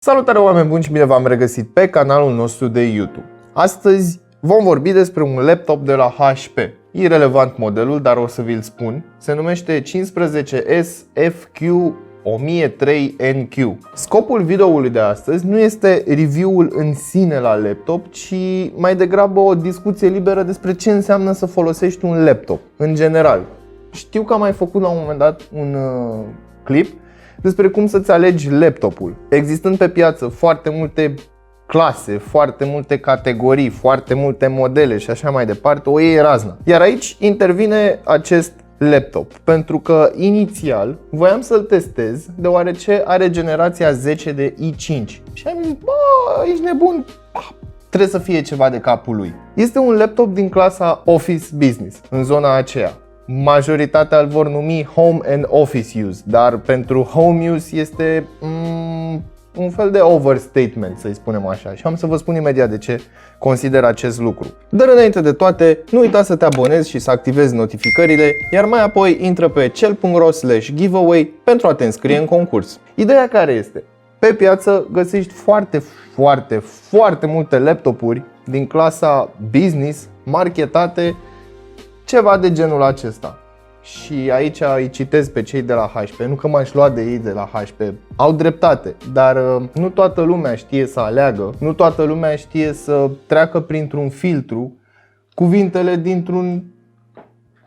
Salutare oameni buni și bine v-am regăsit pe canalul nostru de YouTube. Astăzi vom vorbi despre un laptop de la HP. Irelevant modelul, dar o să vi-l spun. Se numește 15S FQ1003NQ. Scopul videoului de astăzi nu este review-ul în sine la laptop, ci mai degrabă o discuție liberă despre ce înseamnă să folosești un laptop în general. Știu că am mai făcut la un moment dat un clip despre cum să-ți alegi laptopul. Existând pe piață foarte multe clase, foarte multe categorii, foarte multe modele și așa mai departe, o iei razna. Iar aici intervine acest laptop, pentru că inițial voiam să-l testez deoarece are generația 10 de i5 și am zis, bă, ești nebun, trebuie să fie ceva de capul lui. Este un laptop din clasa Office Business, în zona aceea. Majoritatea îl vor numi Home and Office Use, dar pentru Home Use este un fel de overstatement, să-i spunem așa. Și am să vă spun imediat de ce consider acest lucru. Dar înainte de toate, nu uita să te abonezi și să activezi notificările, iar mai apoi intră pe cel.ro/giveaway pentru a te înscrie în concurs. Ideea care este? Pe piață găsești foarte multe laptopuri din clasa business, marketate, ceva de genul acesta. Și aici îi citez pe cei de la HP, nu că m-aș lua de ei de la HP, au dreptate, dar nu toată lumea știe să aleagă, nu toată lumea știe să treacă printr-un filtru cuvintele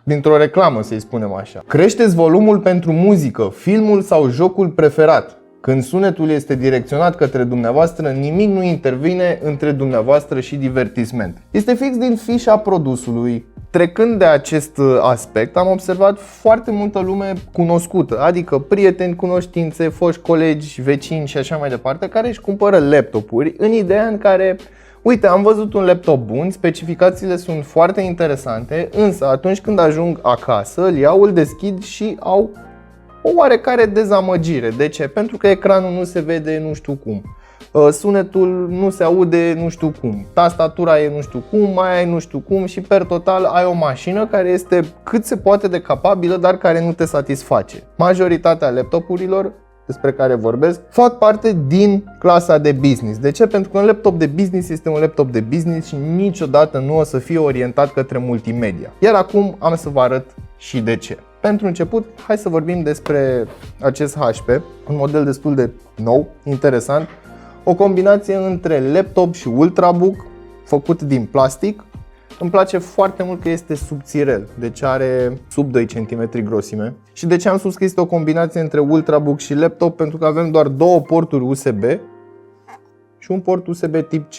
dintr-o reclamă, să-i spunem așa. Creșteți volumul pentru muzică, filmul sau jocul preferat. Când sunetul este direcționat către dumneavoastră, nimic nu intervine între dumneavoastră și divertisment. Este fix din fișa produsului. Trecând de acest aspect, am observat foarte multă lume cunoscută, adică prieteni, cunoștințe, foști colegi, vecini și așa mai departe, care își cumpără laptopuri în ideea în care, uite, am văzut un laptop bun, specificațiile sunt foarte interesante, însă atunci când ajung acasă, îl iau, îl deschid și au o oarecare dezamăgire. De ce? Pentru că ecranul nu se vede nu știu cum, sunetul nu se aude nu știu cum, tastatura e nu știu cum, mai ai nu știu cum și per total ai o mașină care este cât se poate de capabilă, dar care nu te satisface. Majoritatea laptopurilor despre care vorbesc fac parte din clasa de business. De ce? Pentru că un laptop de business este un laptop de business și niciodată nu o să fie orientat către multimedia. Iar acum am să vă arăt și de ce. Pentru început, hai să vorbim despre acest HP, un model destul de nou, interesant, o combinație între laptop și ultrabook, făcut din plastic. Îmi place foarte mult că este subțirel, deci are sub 2 cm grosime. Și de ce am spus că este o combinație între ultrabook și laptop? Pentru că avem doar două porturi USB și un port USB tip C.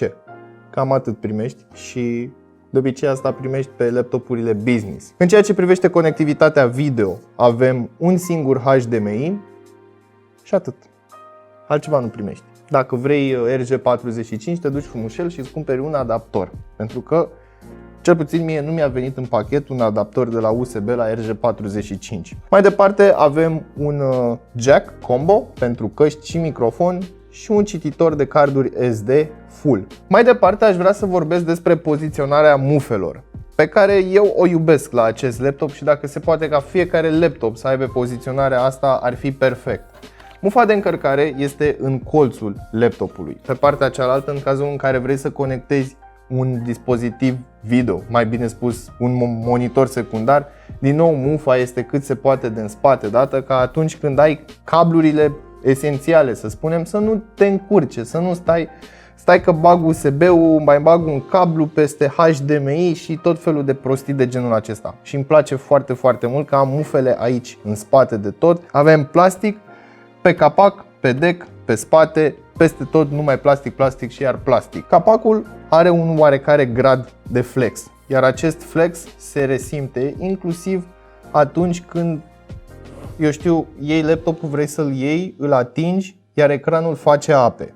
Cam atât primești și de obicei asta primești pe laptopurile business. În ceea ce privește conectivitatea video, avem un singur HDMI și atât. Altceva nu primești. Dacă vrei RJ45, te duci frumușel și îți cumperi un adaptor. Pentru că, cel puțin mie, nu mi-a venit în pachet un adaptor de la USB la RJ45. Mai departe avem un jack combo pentru căști și microfon și un cititor de carduri SD full. Mai departe aș vrea să vorbesc despre poziționarea mufelor, pe care eu o iubesc la acest laptop și dacă se poate ca fiecare laptop să aibă poziționarea asta, ar fi perfect. Mufa de încărcare este în colțul laptopului. Pe partea cealaltă, în cazul în care vrei să conectezi un dispozitiv video, mai bine spus un monitor secundar, din nou mufa este cât se poate de în spate, dată ca atunci când ai cablurile esențiale, să spunem, să nu te încurce, să nu stai că bag USB-ul, mai bag un cablu peste HDMI și tot felul de prostii de genul acesta. Și îmi place foarte mult că am mufele aici, în spate de tot. Avem plastic pe capac, pe deck, pe spate, peste tot numai plastic și iar plastic. Capacul are un oarecare grad de flex, iar acest flex se resimte inclusiv atunci când, eu știu, iei laptopul, vrei să-l iei, îl atingi, iar ecranul face ape.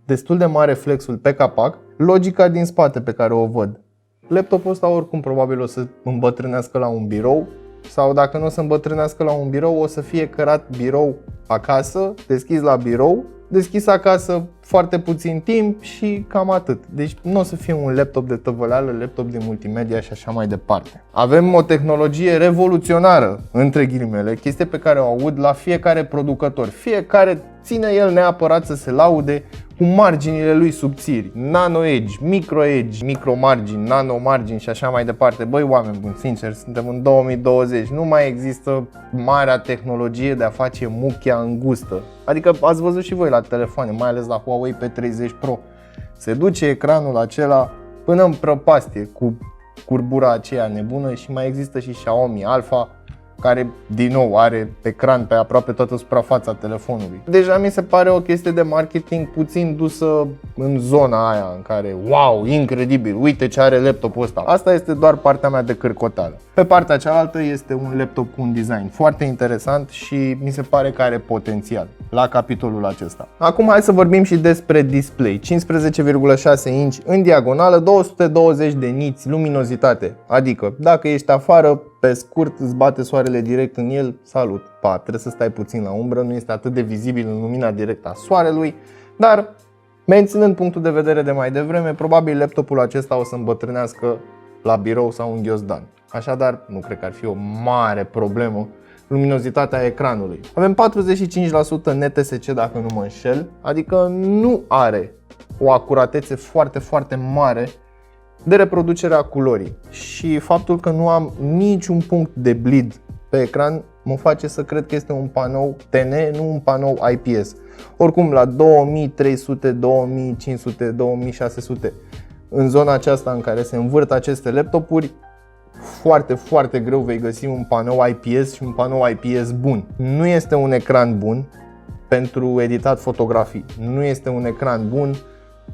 Destul de mare flexul pe capac, logica din spate pe care o văd. Laptopul ăsta oricum probabil o să îmbătrânească la un birou, sau dacă nu o să îmbătrânească la un birou, o să fie cărat birou acasă, deschis la birou, deschis acasă foarte puțin timp și cam atât. Deci nu o să fie un laptop de tăvăleală, laptop de multimedia și așa mai departe. Avem o tehnologie revoluționară, între ghilimele, chestie pe care o aud la fiecare producător. Fiecare ține el neapărat să se laude cu marginile lui subțiri, nano edge, micro edge, micro margini, nano margini și așa mai departe. Băi, oameni buni, sincer, suntem în 2020, nu mai există marea tehnologie de a face muchia îngustă. Adică ați văzut și voi la telefoane, mai ales la Huawei P30 Pro. Se duce ecranul acela până în prăpastie cu curbura aceea nebună și mai există și Xiaomi Alpha, care din nou are ecran pe aproape toată suprafața telefonului. Deja mi se pare o chestie de marketing puțin dusă în zona aia în care wow, incredibil, uite ce are laptopul ăsta. Asta este doar partea mea de cârcoteală. Pe partea cealaltă este un laptop cu un design foarte interesant și mi se pare că are potențial la capitolul acesta. Acum hai să vorbim și despre display. 15,6 inch în diagonală, 220 de niți luminozitate. Adică dacă ești afară, pe scurt îți bate soarele direct în el, salut, pa, trebuie să stai puțin la umbră, nu este atât de vizibil în lumina directă a soarelui, dar menținând punctul de vedere de mai devreme, probabil laptopul acesta o să îmbătrânească la birou sau în ghiozdan. Așadar, nu cred că ar fi o mare problemă luminozitatea ecranului. Avem 45% NTSC dacă nu mă înșel, adică nu are o acuratețe foarte mare de reproducere a culorii și faptul că nu am niciun punct de bleed pe ecran mă face să cred că este un panou TN, nu un panou IPS. Oricum la 2300, 2500, 2600 în zona aceasta în care se învârt aceste laptopuri, foarte greu vei găsi un panou IPS și un panou IPS bun. Nu este un ecran bun pentru editat fotografii, nu este un ecran bun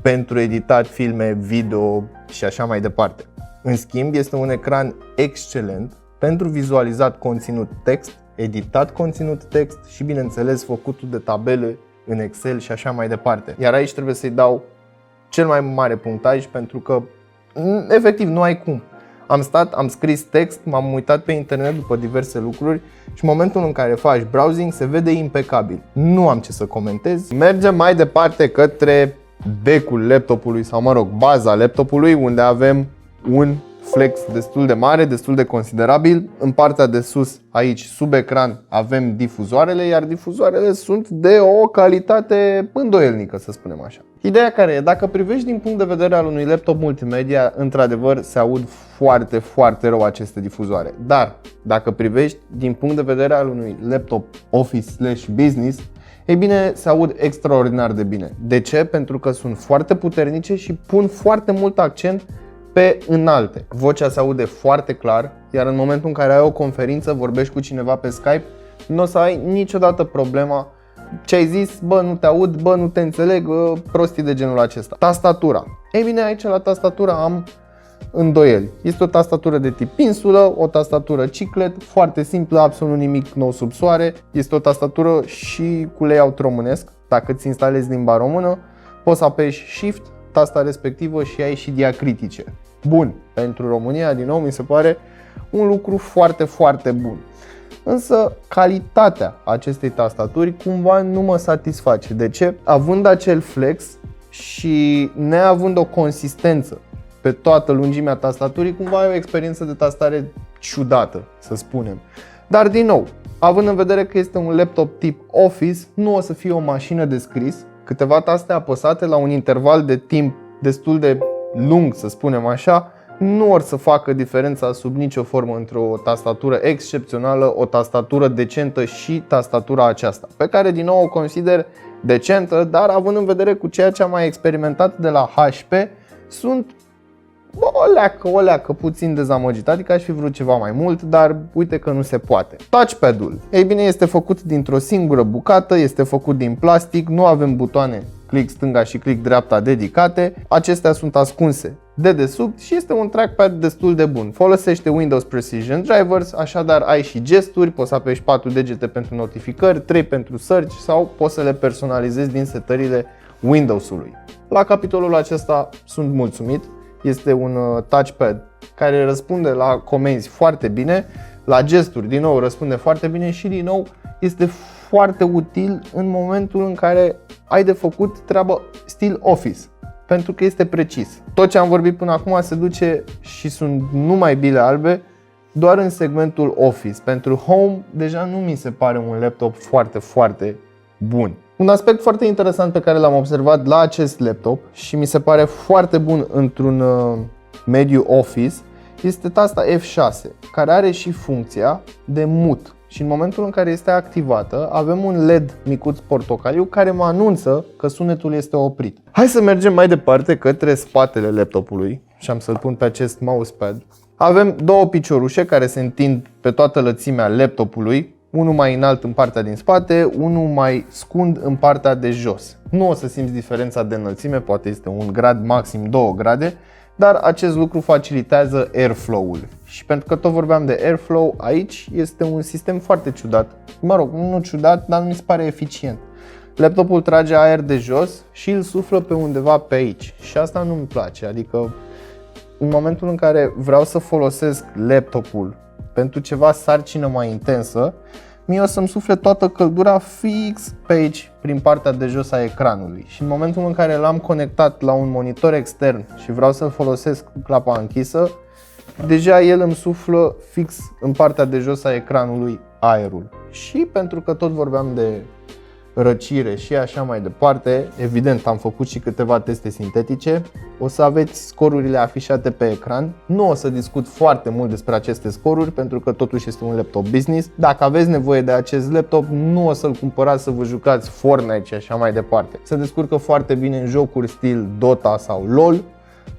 pentru editat filme, video și așa mai departe. În schimb, este un ecran excelent pentru vizualizat conținut text, editat conținut text și, bineînțeles, făcutul de tabele în Excel și așa mai departe. Iar aici trebuie să-i dau cel mai mare punctaj pentru că, efectiv, nu ai cum. Am scris text, m-am uitat pe internet după diverse lucruri și în momentul în care faci browsing se vede impecabil. Nu am ce să comentez. Mergem mai departe către becul laptopului sau, mă rog, baza laptopului, unde avem un flex destul de mare, destul de considerabil. În partea de sus, aici, sub ecran, avem difuzoarele, iar difuzoarele sunt de o calitate îndoielnică, să spunem așa. Ideea care e, dacă privești din punct de vedere al unui laptop multimedia, într-adevăr se aud foarte rău aceste difuzoare. Dar dacă privești din punct de vedere al unui laptop office/business, ei bine, se aud extraordinar de bine. De ce? Pentru că sunt foarte puternice și pun foarte mult accent pe înalte. Vocea se aude foarte clar, iar în momentul în care ai o conferință, vorbești cu cineva pe Skype, nu o să ai niciodată problema ce ai zis, bă, nu te aud, bă, nu te înțeleg, prostii de genul acesta. Tastatura. Ei bine, aici la tastatură am îndoieli. Este o tastatură de tip insulă, o tastatură chiclet, foarte simplă, absolut nimic nou sub soare. Este o tastatură și cu layout românesc. Dacă îți instalezi limba română, poți să apeși Shift, tasta respectivă și ai și diacritice. Bun, pentru România, din nou, mi se pare un lucru foarte bun. Însă calitatea acestei tastaturi cumva nu mă satisface. De ce? Având acel flex și neavând o consistență pe toată lungimea tastaturii, cumva ai o experiență de tastare ciudată, să spunem. Dar din nou, având în vedere că este un laptop tip Office, nu o să fie o mașină de scris. Câteva taste apăsate la un interval de timp destul de lung, să spunem așa, nu or să facă diferența sub nicio formă între o tastatură excepțională, o tastatură decentă și tastatura aceasta, pe care din nou o consider decentă, dar având în vedere cu ceea ce am mai experimentat de la HP, sunt o leacă puțin dezamăgit, adică aș fi vrut ceva mai mult, dar uite că nu se poate. Touchpad-ul, ei bine, este făcut dintr-o singură bucată, este făcut din plastic, nu avem butoane click stânga și click dreapta dedicate, acestea sunt ascunse de desubt și este un trackpad destul de bun. Folosește Windows Precision Drivers, așadar ai și gesturi, poți să apeși 4 degete pentru notificări, 3 pentru search sau poți să le personalizezi din setările Windows-ului. La capitolul acesta sunt mulțumit. Este un touchpad care răspunde la comenzi foarte bine, la gesturi din nou răspunde foarte bine și din nou este foarte util în momentul în care ai de făcut treabă stil Office, pentru că este precis. Tot ce am vorbit până acum se duce și sunt numai bile albe doar în segmentul Office. Pentru Home deja nu mi se pare un laptop foarte bun. Un aspect foarte interesant pe care l-am observat la acest laptop și mi se pare foarte bun într-un mediu office este tasta F6, care are și funcția de mute. Și în momentul în care este activată, avem un LED micuț portocaliu care mă anunță că sunetul este oprit. Hai să mergem mai departe către spatele laptopului și am să-l pun pe acest mousepad. Avem două piciorușe care se întind pe toată lățimea laptopului, unul mai înalt în partea din spate, unul mai scund în partea de jos. Nu o să simți diferența de înălțime, poate este un grad, maxim 2 grade, dar acest lucru facilitează airflow-ul. Și pentru că tot vorbeam de airflow, aici este un sistem foarte ciudat. Mă rog, nu ciudat, dar mi se pare eficient. Laptopul trage aer de jos și îl suflă pe undeva pe aici. Și asta nu-mi place, adică în momentul în care vreau să folosesc laptopul pentru ceva sarcină mai intensă, mie o să-mi sufle toată căldura fix pe aici, prin partea de jos a ecranului. Și în momentul în care l-am conectat la un monitor extern și vreau să-l folosesc cu clapa închisă, deja el îmi suflă fix în partea de jos a ecranului aerul. Și pentru că tot vorbeam de răcire și așa mai departe, evident am făcut și câteva teste sintetice, o să aveți scorurile afișate pe ecran. Nu o să discut foarte mult despre aceste scoruri pentru că totuși este un laptop business. Dacă aveți nevoie de acest laptop, nu o să-l cumpărați să vă jucați Fortnite și așa mai departe. Se descurcă foarte bine în jocuri stil Dota sau LOL,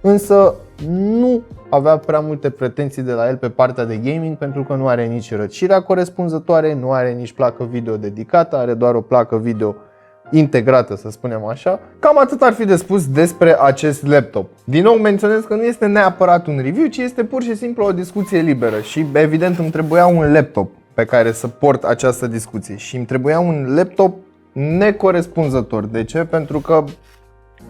însă nu avea prea multe pretenții de la el pe partea de gaming pentru că nu are nici răcirea corespunzătoare, nu are nici placă video dedicată, are doar o placă video integrată, să spunem așa. Cam atât ar fi de spus despre acest laptop. Din nou menționez că nu este neapărat un review, ci este pur și simplu o discuție liberă și evident îmi trebuia un laptop pe care să port această discuție și îmi trebuia un laptop necorespunzător. De ce? Pentru că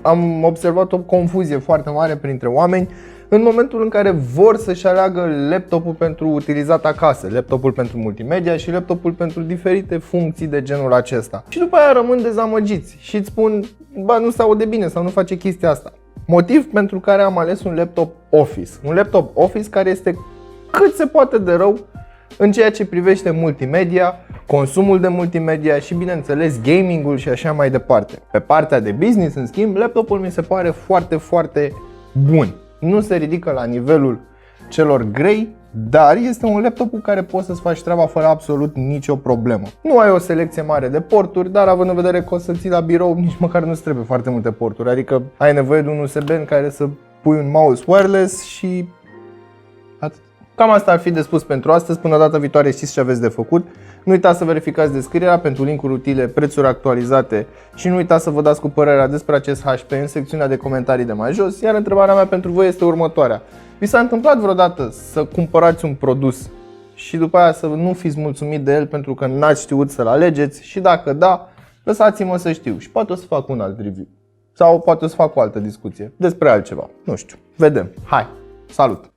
am observat o confuzie foarte mare printre oameni în momentul în care vor să-și aleagă laptopul pentru utilizat acasă, laptopul pentru multimedia și laptopul pentru diferite funcții de genul acesta. Și după aia rămân dezamăgiți și îți spun, bă, nu se aude bine sau nu face chestia asta. Motiv pentru care am ales un laptop Office. Un laptop Office care este cât se poate de rău în ceea ce privește multimedia, consumul de multimedia și bineînțeles gaming-ul și așa mai departe. Pe partea de business, în schimb, laptopul mi se pare foarte bun. Nu se ridică la nivelul celor grei, dar este un laptop cu care poți să-ți faci treaba fără absolut nicio problemă. Nu ai o selecție mare de porturi, dar având în vedere că o să ții la birou, nici măcar nu-ți trebuie foarte multe porturi. Adică ai nevoie de un USB în care să pui un mouse wireless și atât. Cam asta ar fi de spus pentru astăzi. Până data viitoare știți ce aveți de făcut. Nu uitați să verificați descrierea pentru linkuri utile, prețuri actualizate și nu uitați să vă dați cu părerea despre acest HP în secțiunea de comentarii de mai jos. Iar întrebarea mea pentru voi este următoarea. Vi s-a întâmplat vreodată să cumpărați un produs și după aia să nu fiți mulțumit de el pentru că n-ați știut să-l alegeți? Și dacă da, lăsați-mă să știu și poate o să fac un alt review. Sau poate o să fac o altă discuție despre altceva. Nu știu, vedem. Hai, salut!